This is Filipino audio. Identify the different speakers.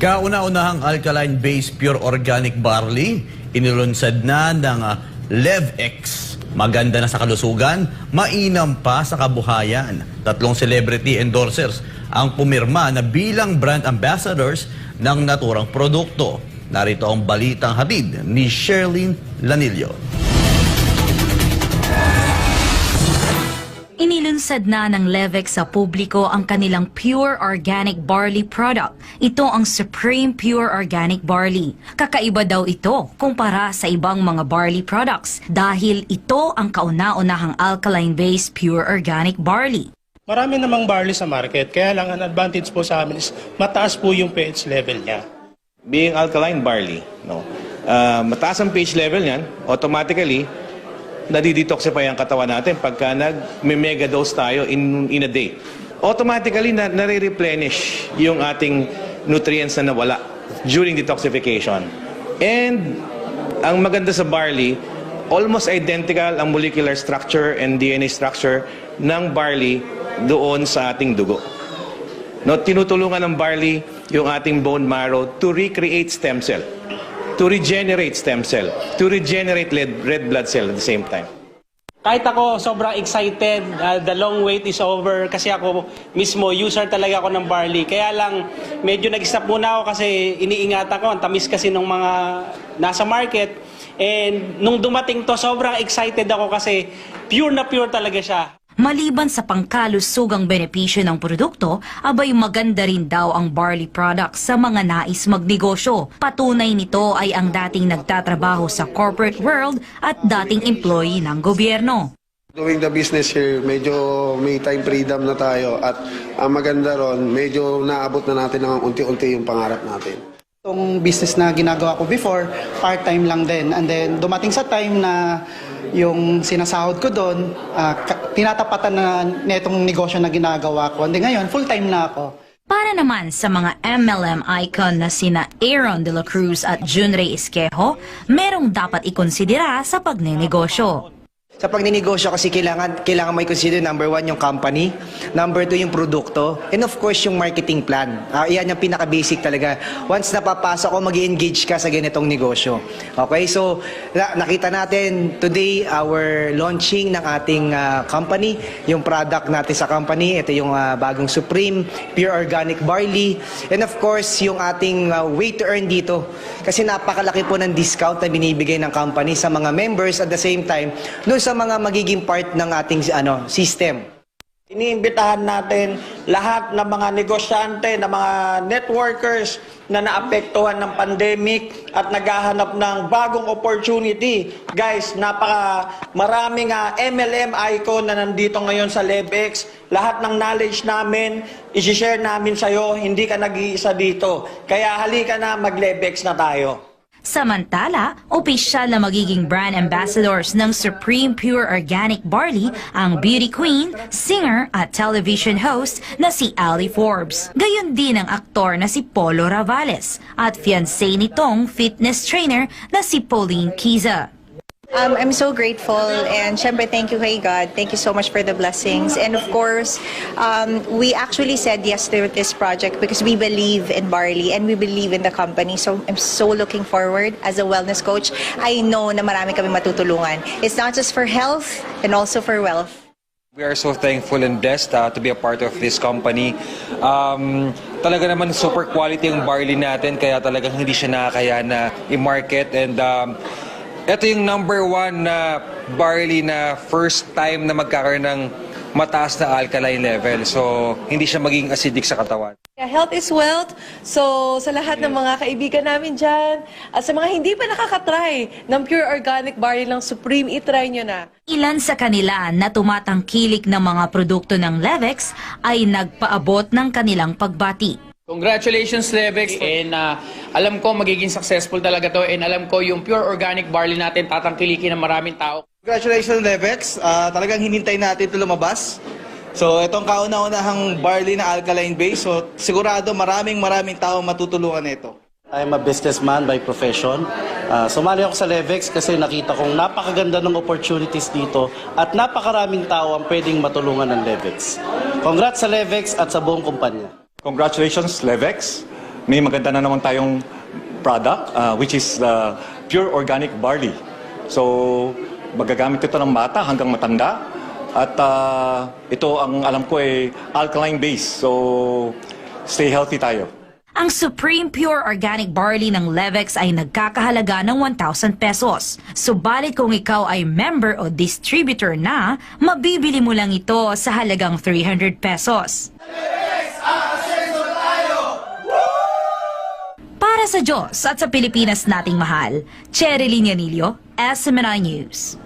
Speaker 1: Kauna-unahang alkaline-based pure organic barley, inilunsad na ng LevX. Maganda na sa kalusugan, mainam pa sa kabuhayan. 3 celebrity endorsers ang pumirma na bilang brand ambassadors ng naturang produkto. Narito ang balitang hatid ni Sherlyn Lanillo.
Speaker 2: Inilunsad na ng LevX sa publiko ang kanilang Pure Organic Barley product. Ito ang Supreme Pure Organic Barley. Kakaiba daw ito kumpara sa ibang mga barley products dahil ito ang kauna-unahang alkaline-based Pure Organic Barley.
Speaker 3: Marami namang barley sa market, kaya lang ang advantage po sa amin is mataas po yung pH level niya.
Speaker 4: Being alkaline barley, mataas ang pH level niyan, automatically, nadidetoxify ang katawan natin pagka nag-mega dose tayo in a day. Automatically, nare-replenish yung ating nutrients na nawala during detoxification. And ang maganda sa barley, almost identical ang molecular structure and DNA structure ng barley doon sa ating dugo. Tinutulungan ng barley yung ating bone marrow to recreate stem cell, to regenerate stem cell, to regenerate red blood cell at the same time.
Speaker 5: Kahit ako sobrang excited, the long wait is over kasi ako mismo user talaga ako ng barley. Kaya lang medyo nag-stop muna ako kasi iniingatan ko, ang tamis kasi ng mga nasa market. And nung dumating to, sobrang excited ako kasi pure na pure talaga siya.
Speaker 2: Maliban sa pangkalusugang benepisyo ng produkto, abay maganda rin daw ang barley products sa mga nais magnegosyo. Patunay nito ay ang dating nagtatrabaho sa corporate world at dating employee ng gobyerno.
Speaker 6: Doing the business here, medyo may time freedom na tayo at ang maganda ron, medyo naabot na natin ng unti-unti yung pangarap natin.
Speaker 7: Itong business na ginagawa ko before, part-time lang din. And then dumating sa time na yung sinasahod ko doon, tinatapatan na netong negosyo na ginagawa ko. And then ngayon, full-time na ako.
Speaker 2: Para naman sa mga MLM icon na sina Aaron De La Cruz at Junrey Esquejo, merong dapat ikonsidera sa pagnenegosyo.
Speaker 8: Sa pagninegosyo kasi kailangan may consider number 1 yung company, number 2 yung produkto, and of course yung marketing plan. Yan yung pinaka-basic talaga. Once napapasok ko, mag-engage ka sa ganitong negosyo. Okay, so nakita natin today our launching ng ating company, yung product natin sa company, ito yung bagong Supreme Pure Organic Barley, and of course yung ating way to earn dito. Kasi napakalaki po ng discount na binibigay ng company sa mga members at the same time, no, sa mga magiging part ng ating system.
Speaker 9: Iniimbitahan natin lahat ng mga negosyante, ng mga networkers na naapektuhan ng pandemic at naghahanap ng bagong opportunity. Guys, maraming MLM icon na nandito ngayon sa LevX. Lahat ng knowledge namin, isi-share namin sa'yo, hindi ka nag-iisa dito. Kaya halika na, mag-LevX na tayo.
Speaker 2: Samantala, opisyal na magiging brand ambassadors ng Supreme Pure Organic Barley ang beauty queen, singer at television host na si Ali Forbes. Gayon din ang aktor na si Polo Ravales at fiancé nitong fitness trainer na si Pauline Kiza.
Speaker 10: I'm so grateful and syempre thank you kay God. Thank you so much for the blessings. And of course, we actually said yes to this project because we believe in barley and we believe in the company. So I'm so looking forward as a wellness coach. I know na marami kami matutulungan. It's not just for health and also for wealth.
Speaker 11: We are so thankful and blessed to be a part of this company. Talaga naman super quality yung barley natin kaya talagang hindi siya nakakaya na i-market and ito yung number 1 na barley na first time na magkakaroon ng mataas na alkaline level. So, hindi siya maging acidic sa katawan.
Speaker 12: Health is wealth. So, sa lahat ng mga kaibigan namin dyan, at sa mga hindi pa nakakatry ng Pure Organic Barley ng Supreme, itry nyo na.
Speaker 2: Ilan sa kanila na tumatangkilik ng mga produkto ng LevX ay nagpaabot ng kanilang pagbati.
Speaker 13: Congratulations, LevX. And alam ko magiging successful talaga to and alam ko yung pure organic barley natin tatangkilikin ng maraming tao.
Speaker 14: Congratulations, LevX. Talagang hinintay natin ito lumabas. So itong kauna-unahang barley na alkaline base. So sigurado maraming tao matutulungan nito.
Speaker 15: I'm a businessman by profession. Sumali ako sa LevX kasi nakita kong napakaganda ng opportunities dito at napakaraming tao ang pwedeng matulungan ng LevX. Congrats sa LevX at sa buong kumpanya.
Speaker 16: Congratulations, LevX. may maganda na naman tayong product, which is pure organic barley. So, magagamit ito ng bata hanggang matanda. At ito ang alam ko ay alkaline base. So, stay healthy tayo.
Speaker 2: Ang Supreme Pure Organic Barley ng Levex ay nagkakahalaga ng 1,000 pesos. Subalit kung ikaw ay member o distributor na, mabibili mo lang ito sa halagang 300 pesos. Para sa Diyos at sa Pilipinas nating mahal, Cherilyn Yanilio, SMNI News.